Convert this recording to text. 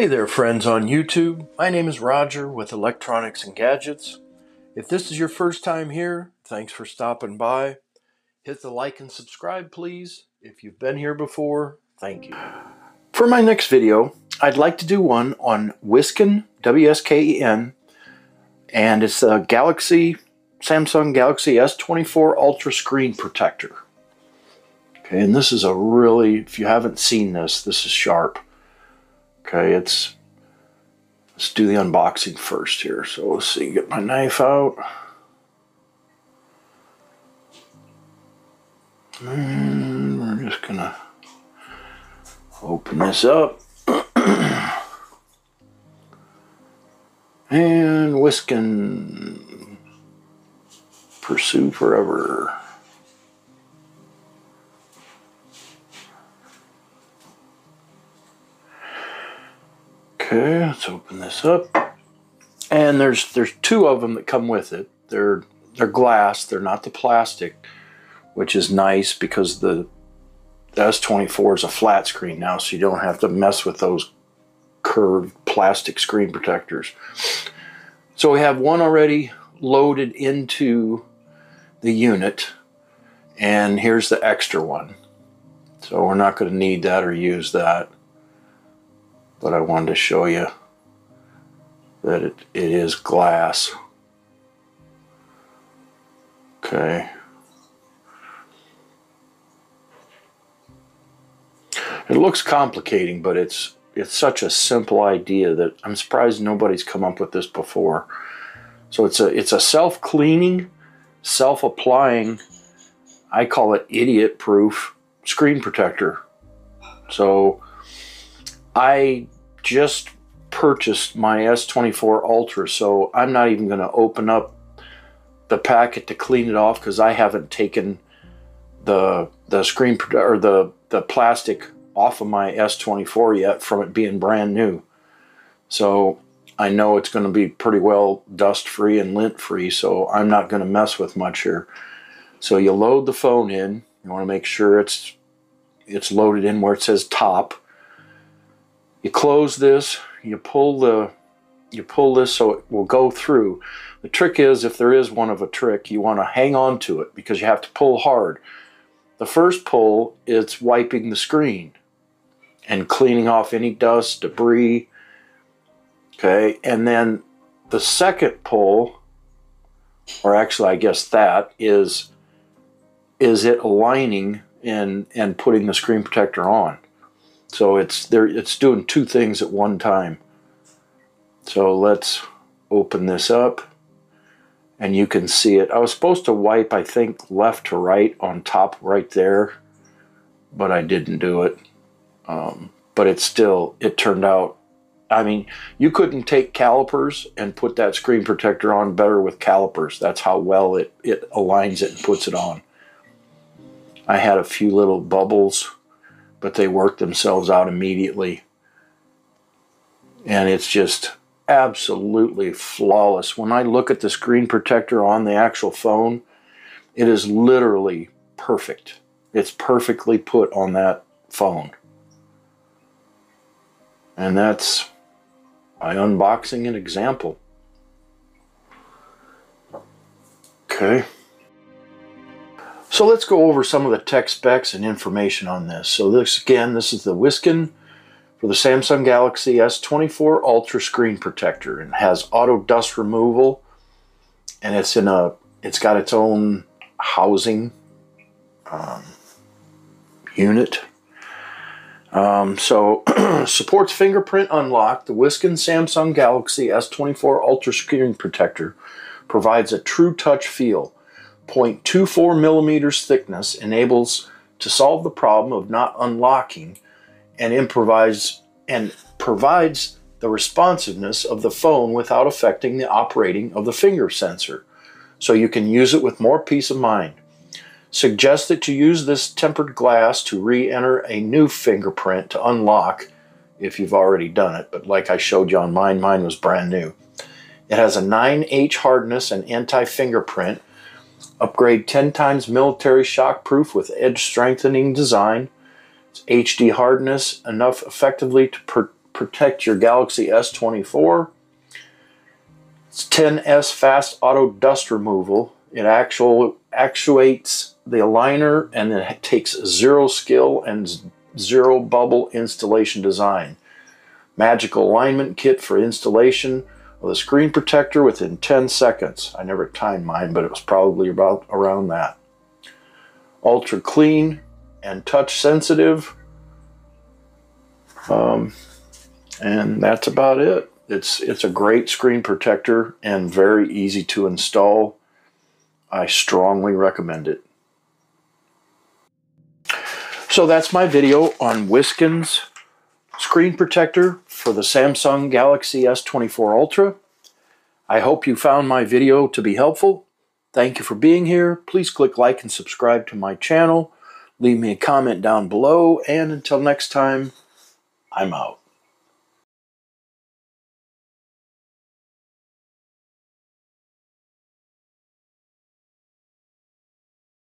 Hey there, friends on YouTube. My name is Roger with Electronics and Gadgets. If this is your first time here, thanks for stopping by. Hit the like and subscribe, please. If you've been here before, thank you. For my next video, I'd like to do one on Wsken, W-S-K-E-N, and it's a Samsung Galaxy S24 Ultra Screen Protector. Okay, and this is a really, if you haven't seen this is sharp. Okay, let's do the unboxing first here. So let's see, get my knife out. And we're just gonna open this up. And Wsken, pursue forever. Okay, let's open this up. And there's two of them that come with it. They're glass, they're not the plastic, which is nice because the S24 is a flat screen now, so you don't have to mess with those curved plastic screen protectors. So we have one already loaded into the unit, and here's the extra one. So we're not going to need that or use that. But I wanted to show you that it is glass. Okay. It looks complicating, but it's such a simple idea that I'm surprised nobody's come up with this before. So it's a self-cleaning, self-applying, I call it idiot-proof screen protector. So I just purchased my S24 Ultra, so I'm not even going to open up the packet to clean it off because I haven't taken the screen or the plastic off of my S24 yet from it being brand new. So I know it's going to be pretty well dust free and lint free, so I'm not going to mess with much here. So you load the phone in. You want to make sure it's loaded in where it says top. You close this, you pull this so it will go through. The trick is, if there is one of a trick, you want to hang on to it because you have to pull hard. The first pull, it's wiping the screen and cleaning off any dust, debris. Okay, and then the second pull, or actually I guess that is it aligning and putting the screen protector on. So it's doing two things at one time. So let's open this up and you can see it. I was supposed to wipe, I think, left to right on top right there, but I didn't do it. But it turned out, I mean, you couldn't take calipers and put that screen protector on better with calipers. That's how well it aligns it and puts it on. I had a few little bubbles, but they work themselves out immediately. And it's just absolutely flawless. When I look at the screen protector on the actual phone, it is literally perfect. It's perfectly put on that phone. And that's my unboxing and example. Okay. So let's go over some of the tech specs and information on this. So this is the Wsken for the Samsung Galaxy S24 Ultra Screen Protector. It has auto dust removal, and it's got its own housing unit. So supports Fingerprint Unlock. The Wsken Samsung Galaxy S24 Ultra Screen Protector provides a true touch feel. 0.24 millimeters thickness enables to solve the problem of not unlocking and provides the responsiveness of the phone without affecting the operating of the finger sensor. So you can use it with more peace of mind. Suggests that you use this tempered glass to re-enter a new fingerprint to unlock if you've already done it. But like I showed you on mine was brand new. It has a 9H hardness and anti-fingerprint. Upgrade 10 times military shockproof with edge strengthening design. It's HD hardness enough effectively to protect your Galaxy S24. It's 10S Fast Auto Dust Removal. It actuates the aligner, and it takes zero skill and zero bubble installation design. Magical alignment kit for installation of the screen protector within 10 seconds. I never timed mine, but it was probably about around that. Ultra clean and touch sensitive. And that's about it. It's a great screen protector and very easy to install. I strongly recommend it. So that's my video on Wsken's screen protector for the Samsung Galaxy S24 Ultra. I hope you found my video to be helpful. Thank you for being here. Please click like and subscribe to my channel. Leave me a comment down below, and until next time, I'm out.